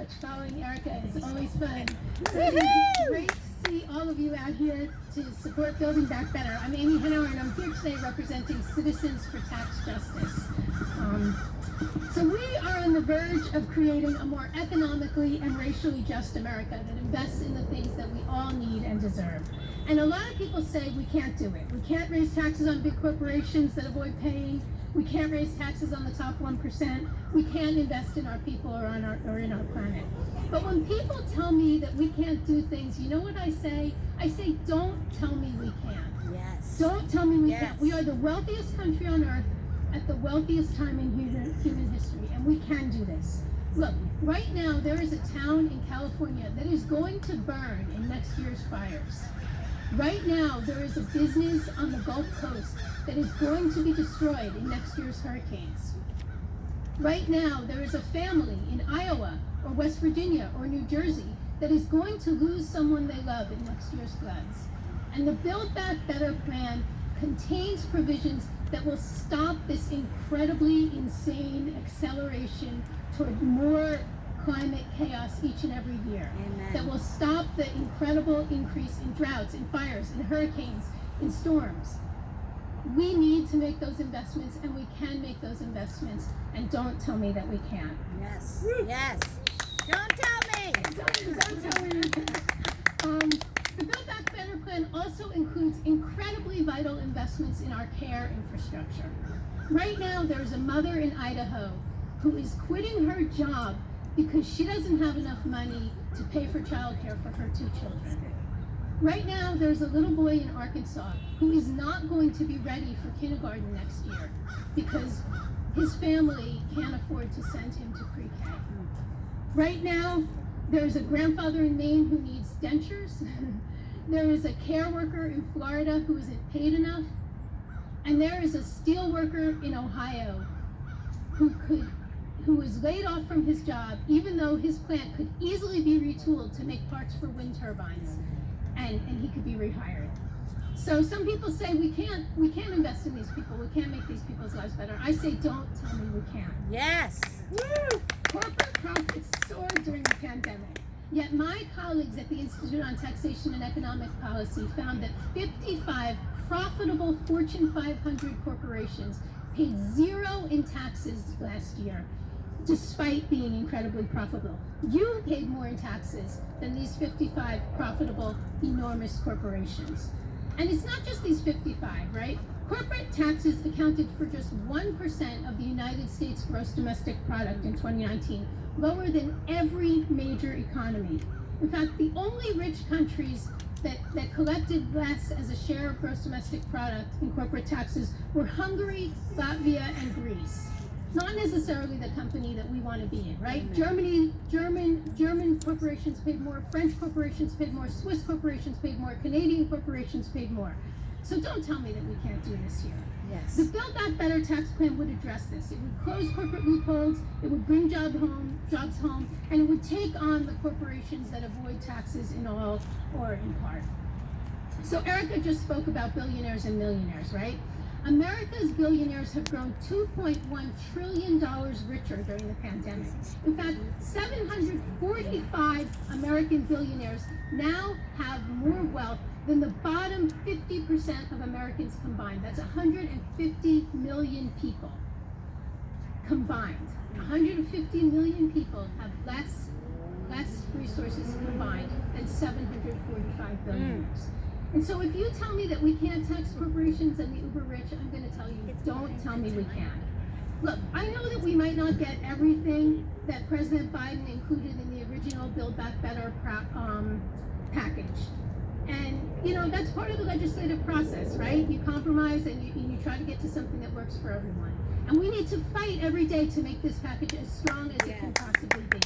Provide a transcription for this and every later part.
much. Following Erica is always fun. It is great to see all of you out here to support Building Back Better. I'm Amy Henauer, and I'm here today representing Citizens for Tax Justice. So we are on the verge of creating a more economically and racially just America that invests in the things that we all need and deserve. And a lot of people say we can't do it. We can't raise taxes on big corporations that avoid paying. We can't raise taxes on the top 1%. We can't invest in our people or in our planet. But when people tell me that we can't do things, you know what I say? I say, don't tell me we can't. Yes. Don't tell me we Yes. can't. We are the wealthiest country on earth at the wealthiest time in human history, and we can do this. Look, right now there is a town in California that is going to burn in next year's fires. Right now there is a business on the Gulf Coast that is going to be destroyed in next year's hurricanes. Right now there is a family in Iowa or West Virginia or New Jersey that is going to lose someone they love in next year's floods. And the Build Back Better plan contains provisions that will stop this incredibly insane acceleration toward more climate chaos each and every year. Amen. That will stop the incredible increase in droughts, in fires, in hurricanes, in storms. We need to make those investments, and we can make those investments, and don't tell me that we can't. Yes. Yes. Don't tell me. Don't tell me we can't. The Build Back Better plan also includes incredibly vital investments in our care infrastructure. Right now, there's a mother in Idaho who is quitting her job because she doesn't have enough money to pay for childcare for her 2 children. Right now, there's a little boy in Arkansas who is not going to be ready for kindergarten next year because his family can't afford to send him to pre-K. Right now, there's a grandfather in Maine who needs dentures. There is a care worker in Florida who isn't paid enough. And there is a steel worker in Ohio who was laid off from his job, even though his plant could easily be retooled to make parts for wind turbines, and he could be rehired. So some people say we can't invest in these people, we can't make these people's lives better. I say don't tell me we can't. Yes. Woo! Corporate profits soared during the pandemic. Yet my colleagues at the Institute on Taxation and Economic Policy found that 55 profitable Fortune 500 corporations paid 0 in taxes last year, despite being incredibly profitable. You paid more in taxes than these 55 profitable, enormous corporations. And it's not just these 55, right? Corporate taxes accounted for just 1% of the United States gross domestic product in 2019, lower than every major economy. In fact, the only rich countries that collected less as a share of gross domestic product in corporate taxes were Hungary, Latvia, and Greece. Not necessarily the company that we want to be in, right? German corporations paid more, French corporations paid more, Swiss corporations paid more, Canadian corporations paid more. So don't tell me that we can't do this here. Yes. The Build Back Better tax plan would address this. It would close corporate loopholes, it would bring jobs home, and it would take on the corporations that avoid taxes in all or in part. So Erica just spoke about billionaires and millionaires, right? America's billionaires have grown $2.1 trillion richer during the pandemic. In fact, 745 American billionaires now have more wealth than the bottom 50% of Americans combined. That's 150 million people combined. 150 million people have less resources combined than 745 billionaires. And so if you tell me that we can't tax corporations and the uber rich, I'm going to tell you, don't tell me we can. Look, I know that we might not get everything that President Biden included in the original Build Back Better package. And, you know, that's part of the legislative process, right? You compromise and you try to get to something that works for everyone. And we need to fight every day to make this package as strong as it can possibly be.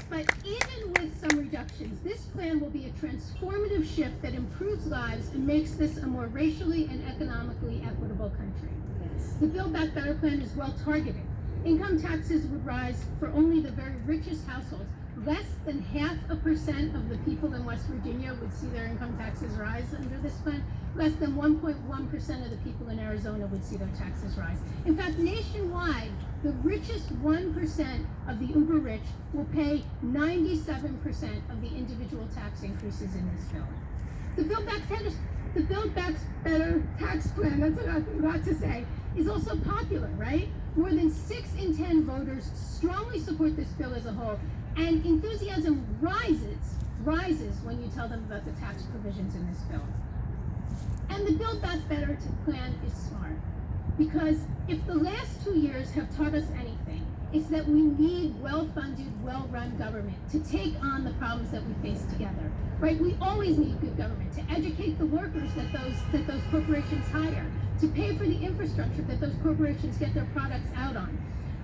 But even with some reductions, this plan will be a transformative shift that improves lives and makes this a more racially and economically equitable country. Yes. The Build Back Better plan is well targeted. Income taxes would rise for only the very richest households. Less than 0.5% of the people in West Virginia would see their income taxes rise under this plan. Less than 1.1% of the people in Arizona would see their taxes rise. In fact, nationwide, the richest 1% of the uber rich will pay 97% of the individual tax increases in this bill. The Build Back Better tax plan, that's what I forgot to say, is also popular, right? More than 6 in 10 voters strongly support this bill as a whole, and enthusiasm rises when you tell them about the tax provisions in this bill. And the Build Back Better plan is smart, because if the last 2 years have taught us anything, it's that we need well-funded, well-run government to take on the problems that we face together, right? We always need good government to educate the workers that those corporations hire, to pay for the infrastructure that those corporations get their products out on.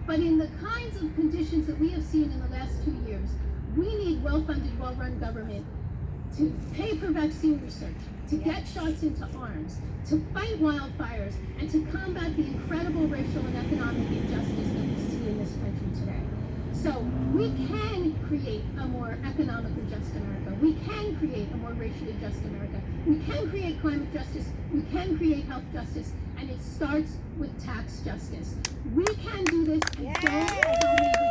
But in the kinds of conditions that we have seen in the last 2 years, we need well-funded, well-run government to pay for vaccine research, to get shots into arms, to fight wildfires, and to combat the incredible racial and economic injustice that we see in this country today. So we can create a more economically just America. We can create a more racially just America. We can create climate justice. We can create health justice. And it starts with tax justice. We can do this, and don't tell me